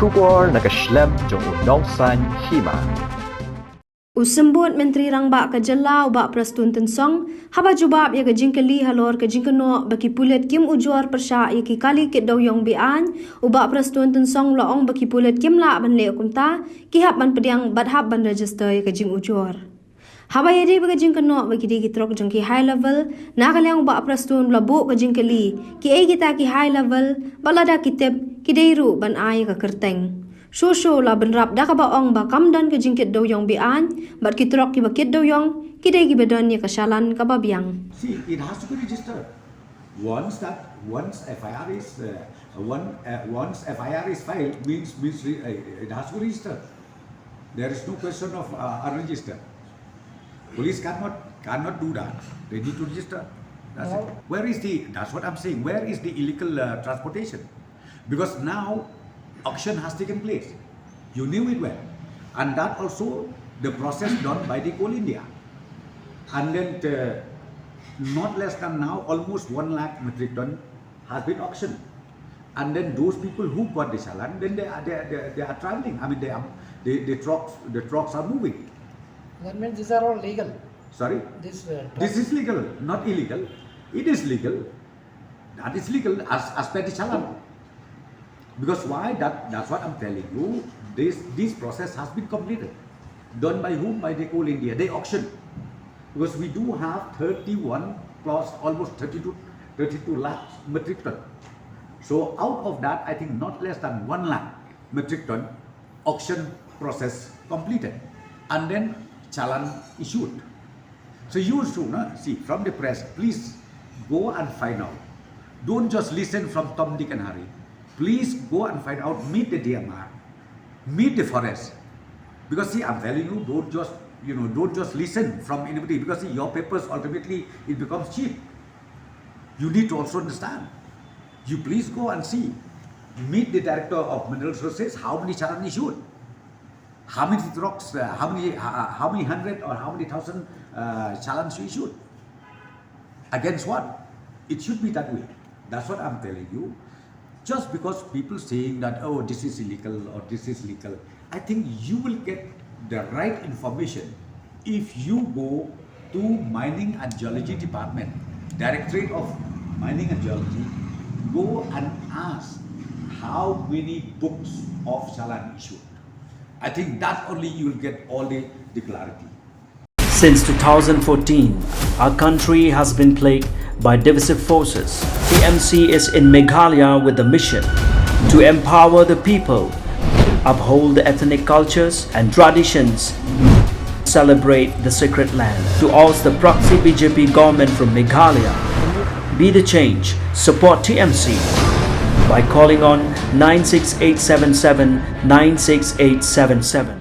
Shubor nakaslem jong unongsan Hima. Usembut Menteri Rangba ke Jelau bak Prestone tensong, haba jubab ya ke jingkeli halor ke jingkeno baki pulet kim ujor persya ya ki kali ke Dewïong Biang, ubak Prestone tensong laong baki pulet kim la ban le kumta, ki hab ban pediang badhab ban register ya ke jing ujor. Haba yadi bagi jingkeno baki di Trok jong ki high level, nakaliang bak Prestone labuk ke jingkeli, ki ai kita ki high level, balada kitep ki deiru ban ai ke Kyrteng. Shosho la benrap dah kabaong ba kamdan ke jingkit Dewïong Biang, bat ki Trok ki bakit Dewïong, ki dei ki bedan ya ke Challan ke Biang. See, it has to be registered. Once FIR is filed, means it has to be registered. There is no question of unregistered. Police cannot do that. They need to register. That's it. That's what I'm saying. Where is the illegal transportation? Because now auction has taken place. You knew it well. And that also the process done by the Coal India. And then not less than now almost 1 lakh metric ton has been auctioned. And then those people who got the Challan, then they are traveling. I mean the trucks are moving. That means these are all legal. Sorry? This is legal, not illegal. It is legal. That is legal as per the Challan. Because why? That's what I'm telling you. This process has been completed. Done by whom? By the Coal India. They auctioned. Because we do have 31 plus almost 32 lakhs metric ton. So out of that, I think not less than 1 lakh metric ton auction process completed. And then Challan issued. So you should see from the press, please go and find out. Don't just listen from Tom, Dick and Harry. Please go and find out, meet the DMR, meet the forest. Because see, I'm telling you, don't just listen from anybody, because see, your papers ultimately it becomes cheap. You need to also understand. You please go and see, meet the director of mineral resources, how many Challan issued, how many rocks, how many hundred or how many thousand Challans issued. Against what? It should be that way. That's what I'm telling you. Just because people saying that, oh, this is illegal or this is legal, I think you will get the right information if you go to Mining and Geology Department, Directorate of Mining and Geology, go and ask how many books of Challan issued. I think that only you will get all the clarity. Since 2014, our country has been plagued by divisive forces. TMC is in Meghalaya with the mission to empower the people, uphold the ethnic cultures and traditions, celebrate the sacred land. To oust the proxy BJP government from Meghalaya, be the change, support TMC by calling on 96877 96877.